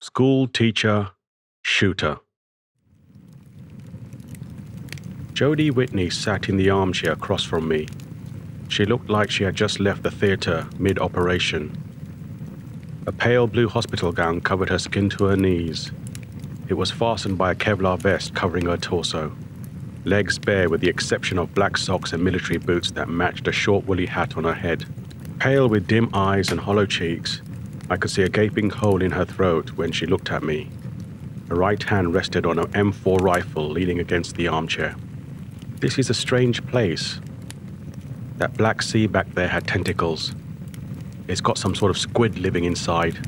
School teacher, shooter. Jodie Whitney sat in the armchair across from me. She looked like she had just left the theatre mid-operation. A pale blue hospital gown covered her skin to her knees. It was fastened by a Kevlar vest covering her torso. Legs bare with the exception of black socks and military boots that matched a short woolly hat on her head. Pale with dim eyes and hollow cheeks, I could see a gaping hole in her throat when she looked at me. Her right hand rested on an M4 rifle leaning against the armchair. This is a strange place. That black sea back there had tentacles. It's got some sort of squid living inside.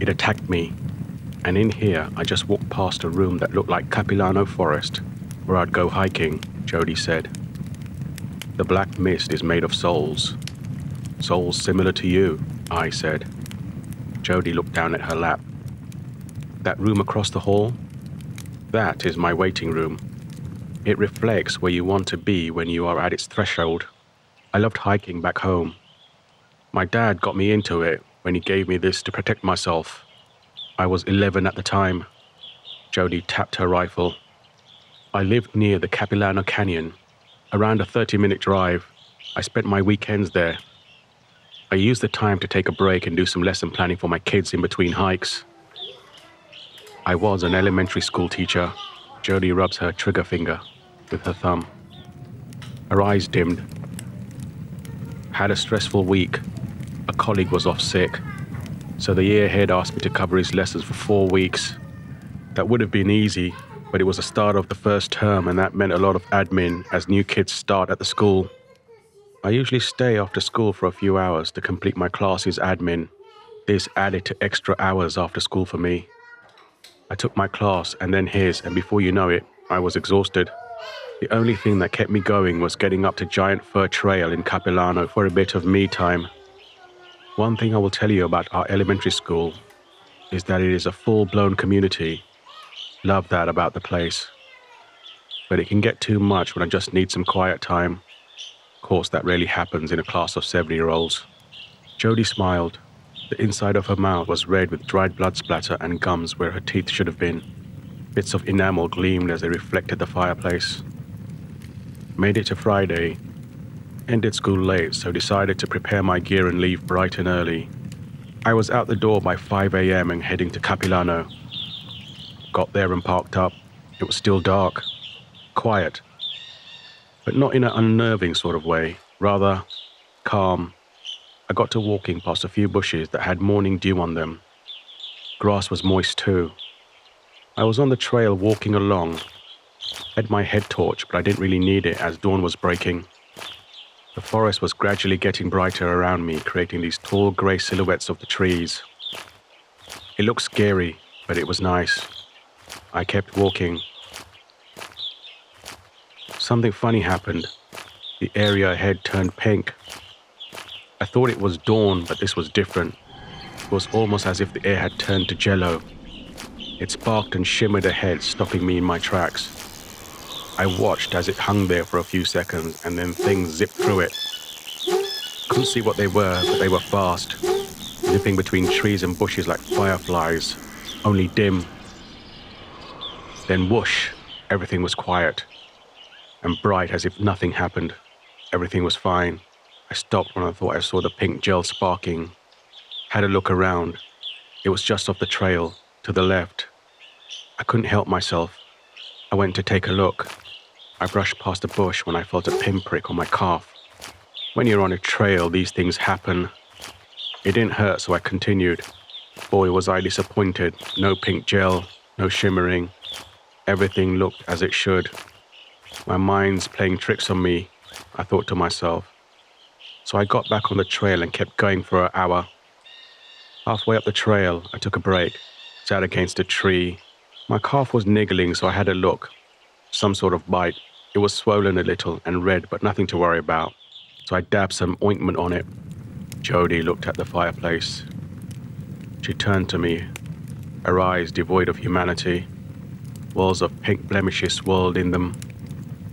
It attacked me, and in here I just walked past a room that looked like Capilano Forest, where I'd go hiking, Jodie said. The black mist is made of souls. Souls similar to you, I said. Jodie looked down at her lap. That room across the hall? That is my waiting room. It reflects where you want to be when you are at its threshold. I loved hiking back home. My dad got me into it when he gave me this to protect myself. I was 11 at the time. Jodie tapped her rifle. I lived near the Capilano Canyon, around a 30-minute drive. I spent my weekends there. I used the time to take a break and do some lesson planning for my kids in between hikes. I was an elementary school teacher. Jodie rubs her trigger finger with her thumb. Her eyes dimmed. Had a stressful week. A colleague was off sick, so the year head asked me to cover his lessons for 4 weeks. That would have been easy, but it was the start of the first term, and that meant a lot of admin as new kids start at the school. I usually stay after school for a few hours to complete my class's admin. This added to extra hours after school for me. I took my class and then his, and before you know it, I was exhausted. The only thing that kept me going was getting up to Giant Fir Trail in Capilano for a bit of me time. One thing I will tell you about our elementary school is that it is a full-blown community. Love that about the place. But it can get too much when I just need some quiet time. Of course, that rarely happens in a class of 70-year-olds. Jodie smiled. The inside of her mouth was red with dried blood splatter and gums where her teeth should have been. Bits of enamel gleamed as they reflected the fireplace. Made it to Friday. Ended school late, so decided to prepare my gear and leave bright and early. I was out the door by 5 a.m. and heading to Capilano. Got there and parked up. It was still dark. Quiet. But not in an unnerving sort of way. Rather, calm. I got to walking past a few bushes that had morning dew on them. Grass was moist too. I was on the trail walking along. Had my head torch, but I didn't really need it as dawn was breaking. The forest was gradually getting brighter around me, creating these tall grey silhouettes of the trees. It looked scary, but it was nice. I kept walking. Something funny happened. The area ahead turned pink. I thought it was dawn, but this was different. It was almost as if the air had turned to jello. It sparked and shimmered ahead, stopping me in my tracks. I watched as it hung there for a few seconds, and then things zipped through it. Couldn't see what they were, but they were fast, zipping between trees and bushes like fireflies, only dim. Then whoosh, everything was quiet, and bright as if nothing happened. Everything was fine. I stopped when I thought I saw the pink gel sparking. Had a look around. It was just off the trail, to the left. I couldn't help myself. I went to take a look. I brushed past a bush when I felt a pinprick on my calf. When you're on a trail, these things happen. It didn't hurt, so I continued. Boy, was I disappointed. No pink gel, no shimmering. Everything looked as it should. My mind's playing tricks on me, I thought to myself. So I got back on the trail and kept going for an hour. Halfway up the trail, I took a break, sat against a tree. My calf was niggling, so I had a look. Some sort of bite. It was swollen a little and red, but nothing to worry about. So I dabbed some ointment on it. Jodie looked at the fireplace. She turned to me, her eyes devoid of humanity. Walls of pink blemishes swirled in them.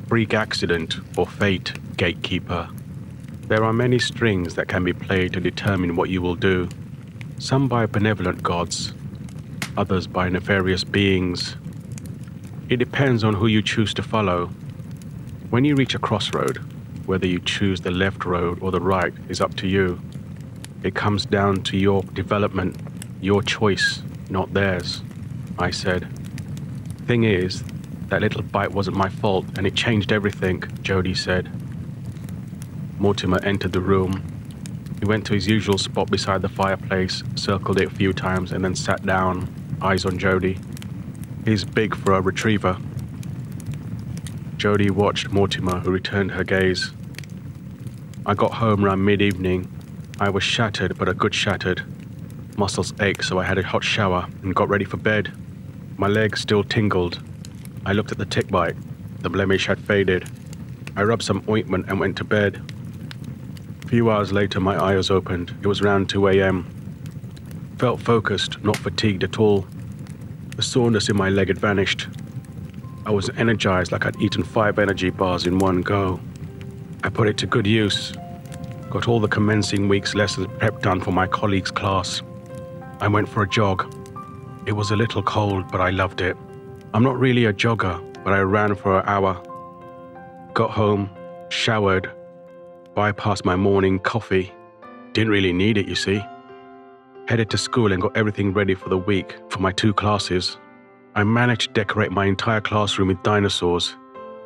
Freak accident or fate, gatekeeper. There are many strings that can be played to determine what you will do. Some by benevolent gods, others by nefarious beings. It depends on who you choose to follow. When you reach a crossroad, whether you choose the left road or the right is up to you. It comes down to your development, your choice, not theirs, I said. Thing is, that little bite wasn't my fault and it changed everything, Jody said. Mortimer entered the room. He went to his usual spot beside the fireplace, circled it a few times and then sat down, eyes on Jody. He's big for a retriever. Jody watched Mortimer, who returned her gaze. I got home around mid-evening. I was shattered, but a good shattered. Muscles ached, so I had a hot shower and got ready for bed. My legs still tingled. I looked at the tick bite. The blemish had faded. I rubbed some ointment and went to bed. A few hours later, my eyes opened. It was around 2 a.m. Felt focused, not fatigued at all. The soreness in my leg had vanished. I was energized like I'd eaten 5 energy bars in one go. I put it to good use. Got all the commencing week's lessons prep done for my colleague's class. I went for a jog. It was a little cold, but I loved it. I'm not really a jogger, but I ran for an hour. Got home, showered, bypassed my morning coffee. Didn't really need it, you see. Headed to school and got everything ready for the week for my 2 classes. I managed to decorate my entire classroom with dinosaurs,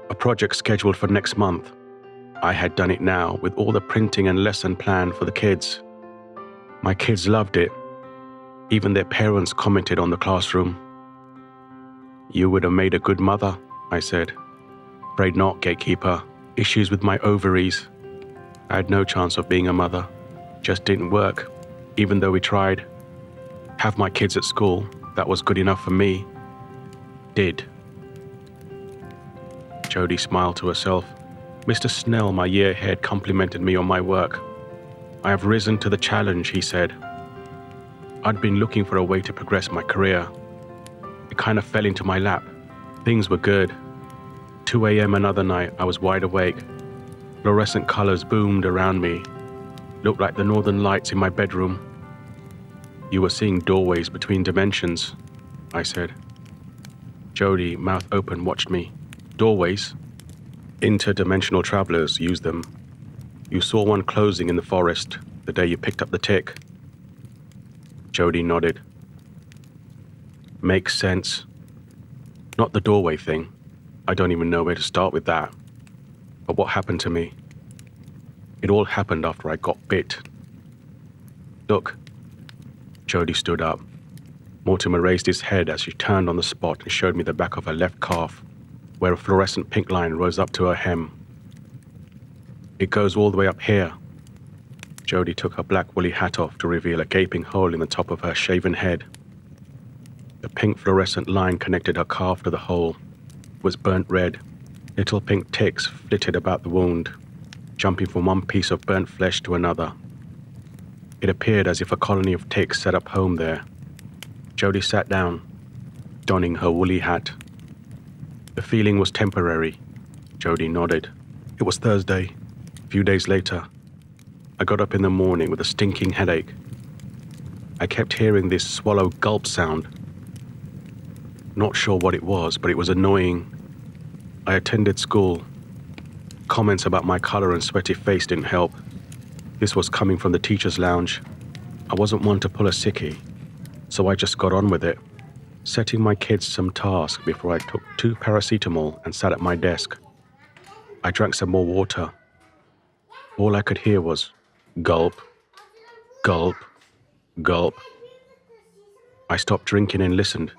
a project scheduled for next month. I had done it now with all the printing and lesson planned for the kids. My kids loved it. Even their parents commented on the classroom. You would have made a good mother, I said. Afraid not, gatekeeper. Issues with my ovaries. I had no chance of being a mother. Just didn't work, even though we tried. Have my kids at school, that was good enough for me. Did. Jody smiled to herself. Mr. Snell, my year head, complimented me on my work. I have risen to the challenge, he said. I'd been looking for a way to progress my career. It kind of fell into my lap. Things were good. 2 a.m. another night, I was wide awake. Fluorescent colors boomed around me. Looked like the northern lights in my bedroom. You were seeing doorways between dimensions, I said. Jody, mouth open, watched me. Doorways? Interdimensional travelers use them. You saw one closing in the forest the day you picked up the tick. Jody nodded. Makes sense. Not the doorway thing. I don't even know where to start with that. But what happened to me? It all happened after I got bit. Look. Jody stood up. Mortimer raised his head as she turned on the spot and showed me the back of her left calf, where a fluorescent pink line rose up to her hem. It goes all the way up here. Jody took her black woolly hat off to reveal a gaping hole in the top of her shaven head. The pink fluorescent line connected her calf to the hole. It was burnt red. Little pink ticks flitted about the wound, jumping from one piece of burnt flesh to another. It appeared as if a colony of ticks set up home there. Jody sat down, donning her woolly hat. The feeling was temporary. Jody nodded. It was Thursday. A few days later, I got up in the morning with a stinking headache. I kept hearing this swallow gulp sound. Not sure what it was, but it was annoying. I attended school. Comments about my color and sweaty face didn't help. This was coming from the teacher's lounge. I wasn't one to pull a sickie, so I just got on with it, setting my kids some task before I took 2 paracetamol and sat at my desk. I drank some more water. All I could hear was gulp, gulp, gulp. I stopped drinking and listened.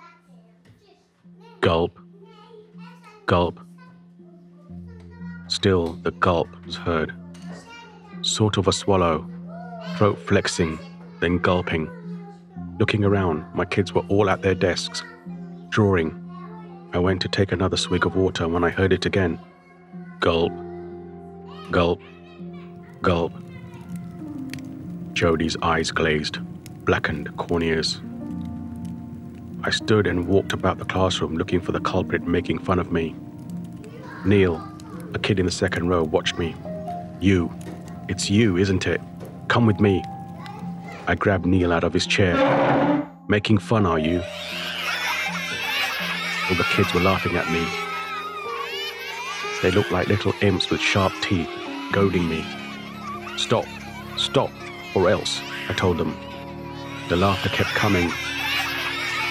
Gulp, gulp. Still, the gulp was heard. Sort of a swallow, throat flexing, then gulping. Looking around, my kids were all at their desks, drawing. I went to take another swig of water when I heard it again. Gulp, gulp, gulp. Jody's eyes glazed, blackened corneas. I stood and walked about the classroom looking for the culprit making fun of me. Neil, a kid in the second row, watched me. You. It's you, isn't it? Come with me. I grabbed Neil out of his chair. Making fun, are you? All the kids were laughing at me. They looked like little imps with sharp teeth, goading me. Stop, stop, or else, I told them. The laughter kept coming.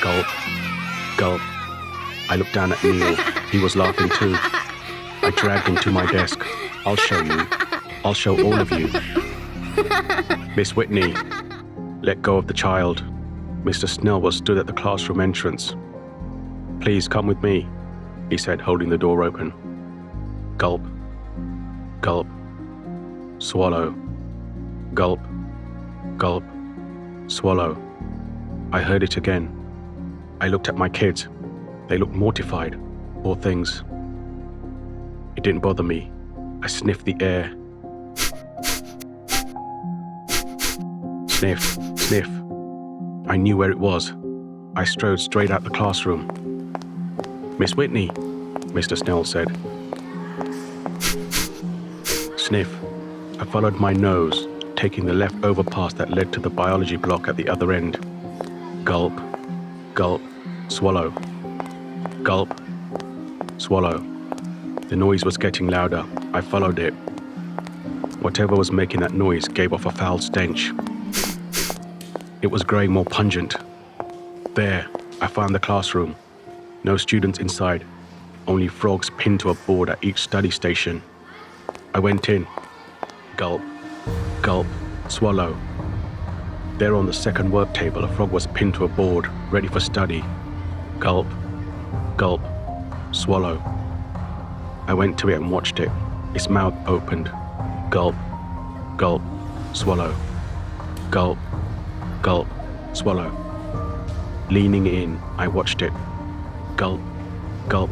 Gulp, gulp. I looked down at Neil. He was laughing too. I dragged him to my desk. I'll show you. I'll show all of you. Miss Whitney, let go of the child. Mr. Snell was stood at the classroom entrance. Please come with me, he said, holding the door open. Gulp, gulp, swallow, gulp, gulp, swallow. I heard it again. I looked at my kids. They looked mortified, poor things. It didn't bother me. I sniffed the air. Sniff, sniff. I knew where it was. I strode straight out the classroom. Miss Whitney, Mr. Snell said. Sniff. I followed my nose, taking the left overpass that led to the biology block at the other end. Gulp, gulp, swallow. Gulp, swallow. The noise was getting louder. I followed it. Whatever was making that noise gave off a foul stench. It was growing more pungent. There, I found the classroom. No students inside, only frogs pinned to a board at each study station. I went in. Gulp, gulp, swallow. There on the second work table, a frog was pinned to a board, ready for study. Gulp, gulp, swallow. I went to it and watched it. Its mouth opened. Gulp, gulp, swallow. Gulp, gulp, swallow. Leaning in, I watched it. Gulp, gulp.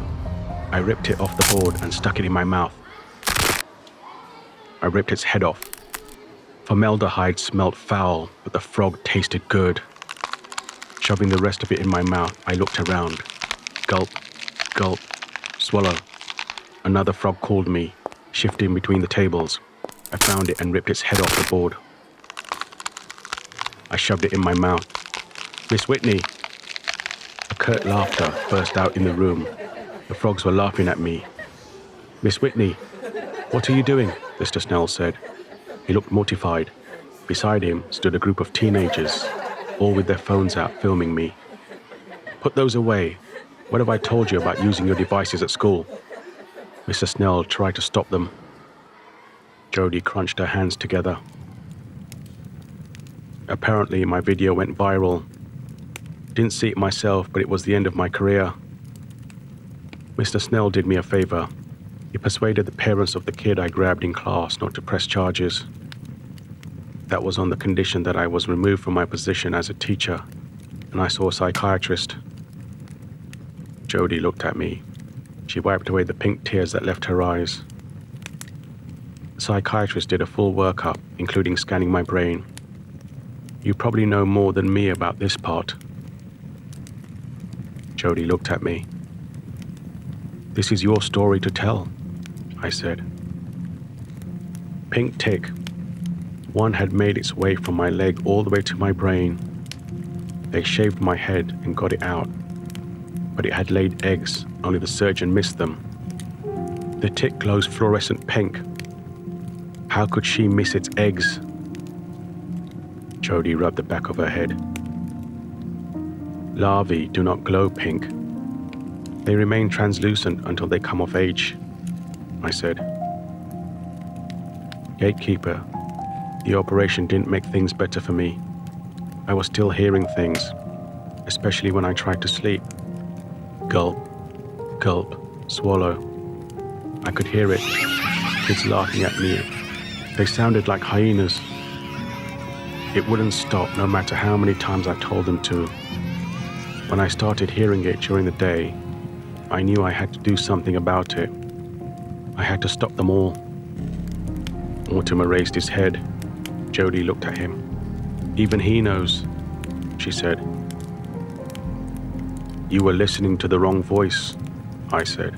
I ripped it off the board and stuck it in my mouth. I ripped its head off. Formaldehyde smelled foul, but the frog tasted good. Shoving the rest of it in my mouth, I looked around. Gulp, gulp, swallow. Another frog called me, shifting between the tables. I found it and ripped its head off the board. I shoved it in my mouth. Miss Whitney! A curt laughter burst out in the room. The frogs were laughing at me. Miss Whitney, what are you doing? Mr. Snell said. He looked mortified. Beside him stood a group of teenagers, all with their phones out filming me. Put those away. What have I told you about using your devices at school? Mr. Snell tried to stop them. Jody crunched her hands together. Apparently, my video went viral. Didn't see it myself, but it was the end of my career. Mr. Snell did me a favor. He persuaded the parents of the kid I grabbed in class not to press charges. That was on the condition that I was removed from my position as a teacher, and I saw a psychiatrist. Jody looked at me. She wiped away the pink tears that left her eyes. The psychiatrist did a full workup, including scanning my brain. You probably know more than me about this part. Jody looked at me. This is your story to tell, I said. Pink tick. One had made its way from my leg all the way to my brain. They shaved my head and got it out. But it had laid eggs, only the surgeon missed them. The tick glows fluorescent pink. How could she miss its eggs? Jody rubbed the back of her head. Larvae do not glow pink. They remain translucent until they come of age, I said. Gatekeeper, the operation didn't make things better for me. I was still hearing things, especially when I tried to sleep. Gulp, gulp, swallow. I could hear it. Kids laughing at me. They sounded like hyenas. It wouldn't stop no matter how many times I told them to. When I started hearing it during the day, I knew I had to do something about it. I had to stop them all. Mortimer raised his head. Jody looked at him. Even he knows, she said. You were listening to the wrong voice, I said.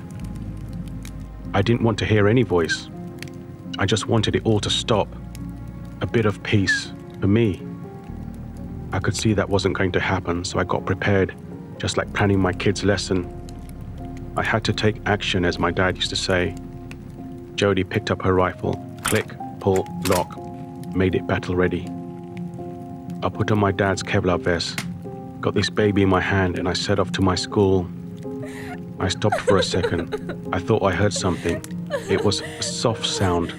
I didn't want to hear any voice. I just wanted it all to stop. A bit of peace, for me. I could see that wasn't going to happen, so I got prepared, just like planning my kid's lesson. I had to take action, as my dad used to say. Jody picked up her rifle. Click, pull, lock. Made it battle ready. I put on my dad's Kevlar vest, got this baby in my hand, and I set off to my school. I stopped for a second. I thought I heard something. It was a soft sound.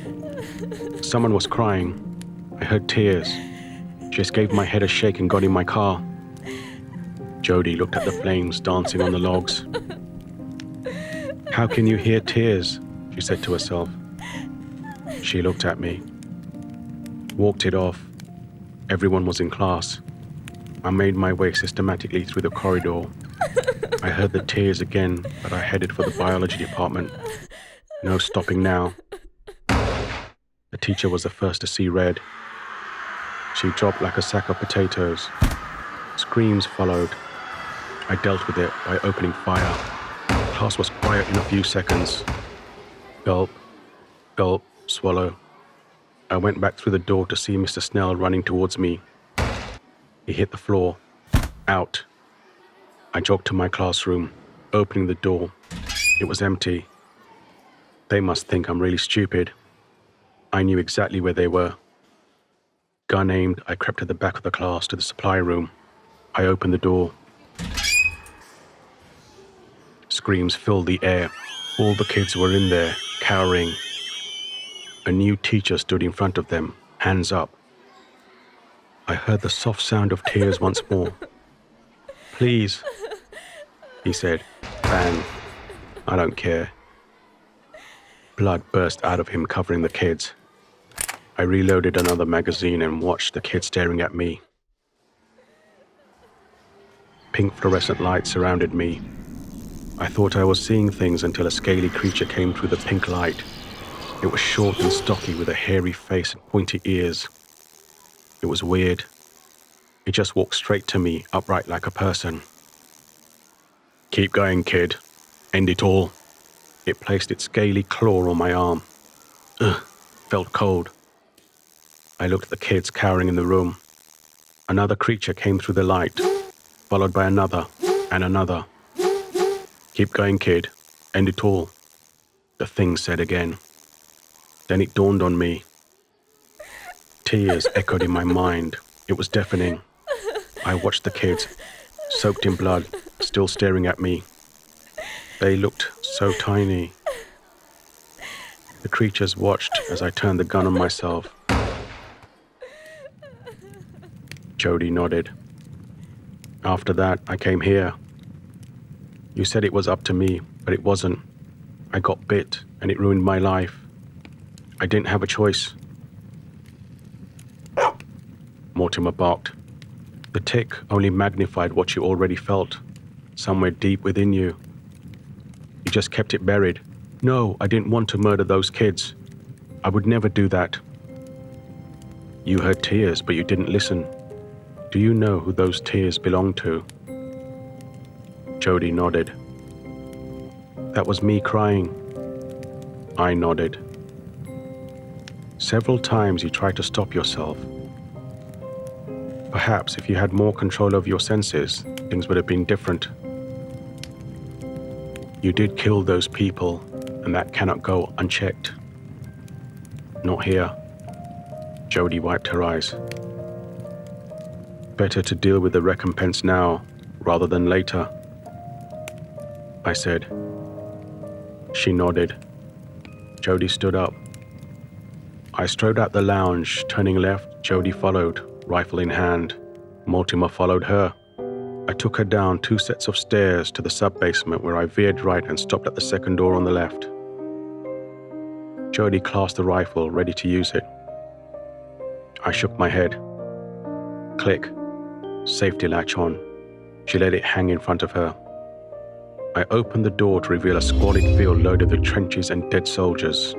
Someone was crying. I heard tears. Just gave my head a shake and got in my car. Jody looked at the flames dancing on the logs. "How can you hear tears?" she said to herself. She looked at me. Walked it off. Everyone was in class. I made my way systematically through the corridor. I heard the tears again, but I headed for the biology department. No stopping now. The teacher was the first to see red. She dropped like a sack of potatoes. Screams followed. I dealt with it by opening fire. Class was quiet in a few seconds. Gulp, gulp, swallow. I went back through the door to see Mr. Snell running towards me. He hit the floor. Out. I jogged to my classroom, opening the door. It was empty. They must think I'm really stupid. I knew exactly where they were. Gun aimed, I crept to the back of the class to the supply room. I opened the door. Screams filled the air. All the kids were in there, cowering. A new teacher stood in front of them, hands up. I heard the soft sound of tears once more. "Please," he said. Bang. I don't care. Blood burst out of him, covering the kids. I reloaded another magazine and watched the kids staring at me. Pink fluorescent light surrounded me. I thought I was seeing things until a scaly creature came through the pink light. It was short and stocky with a hairy face and pointy ears. It was weird. It just walked straight to me, upright like a person. "Keep going, kid. End it all." It placed its scaly claw on my arm. Ugh, felt cold. I looked at the kids cowering in the room. Another creature came through the light, followed by another and another. "Keep going, kid. End it all," the thing said again. Then it dawned on me. Tears echoed in my mind. It was deafening. I watched the kids, soaked in blood, still staring at me. They looked so tiny. The creatures watched as I turned the gun on myself. Jody nodded. "After that, I came here. You said it was up to me, but it wasn't. I got bit, and it ruined my life. I didn't have a choice." Mortimer barked. The tick only magnified what you already felt, somewhere deep within you. You just kept it buried. "No, I didn't want to murder those kids. I would never do that." "You heard tears, but you didn't listen. Do you know who those tears belong to?" Jody nodded. "That was me crying." I nodded. "Several times you tried to stop yourself. Perhaps if you had more control over your senses, things would have been different. You did kill those people, and that cannot go unchecked." "Not here." Jody wiped her eyes. "Better to deal with the recompense now, rather than later," I said. She nodded. Jody stood up. I strode out the lounge, turning left. Jody followed, rifle in hand. Mortimer followed her. I took her down 2 sets of stairs to the sub-basement, where I veered right and stopped at the second door on the left. Jody clasped the rifle, ready to use it. I shook my head. Click. Safety latch on. She let it hang in front of her. I opened the door to reveal a squalid field loaded with trenches and dead soldiers.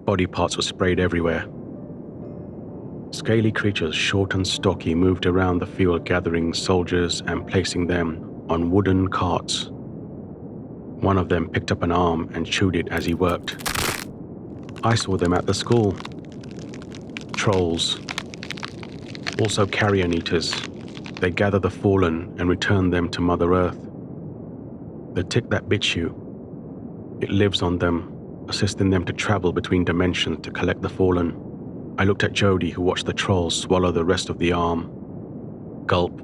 Body parts were sprayed everywhere. Scaly creatures, short and stocky, moved around the field, gathering soldiers and placing them on wooden carts. One of them picked up an arm and chewed it as he worked. I saw them at the school. Trolls. Also carrion eaters. They gather the fallen and return them to Mother Earth. The tick that bits you, it lives on them, assisting them to travel between dimensions to collect the fallen. I looked at Jody, who watched the troll swallow the rest of the arm. Gulp,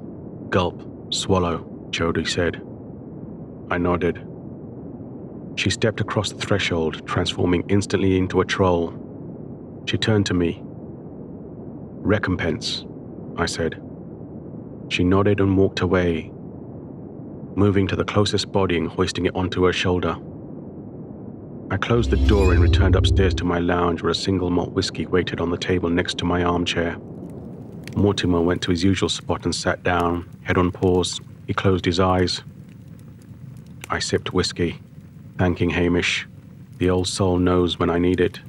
gulp, swallow, Jody said. I nodded. She stepped across the threshold, transforming instantly into a troll. She turned to me. Recompense, I said. She nodded and walked away, moving to the closest body and hoisting it onto her shoulder. I closed the door and returned upstairs to my lounge where a single malt whiskey waited on the table next to my armchair. Mortimer went to his usual spot and sat down, head on paws. He closed his eyes. I sipped whiskey, thanking Hamish. The old soul knows when I need it.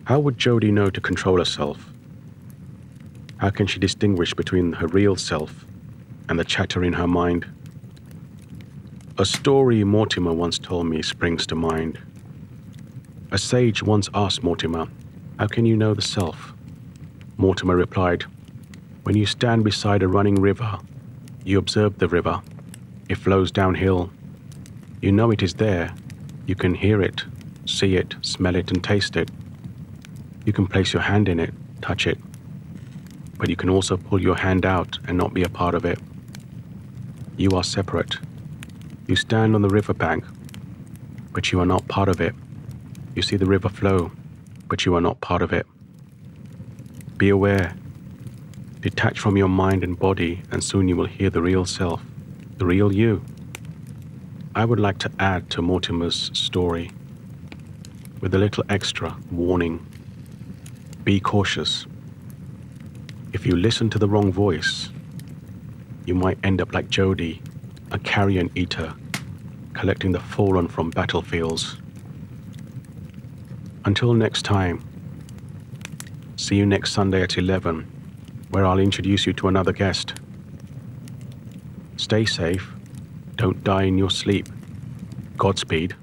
How would Jody know to control herself? How can she distinguish between her real self and the chatter in her mind? A story Mortimer once told me springs to mind. A sage once asked Mortimer, "How can you know the self?" Mortimer replied, "When you stand beside a running river, you observe the river. It flows downhill. You know it is there. You can hear it, see it, smell it, and taste it. You can place your hand in it, touch it. But you can also pull your hand out and not be a part of it. You are separate. You stand on the riverbank, but you are not part of it. You see the river flow, but you are not part of it. Be aware. Detach from your mind and body, and soon you will hear the real self, the real you." I would like to add to Mortimer's story with a little extra warning. Be cautious. If you listen to the wrong voice, you might end up like Jody, a carrion eater, collecting the fallen from battlefields. Until next time, see you next Sunday at 11, where I'll introduce you to another guest. Stay safe. Don't die in your sleep. Godspeed.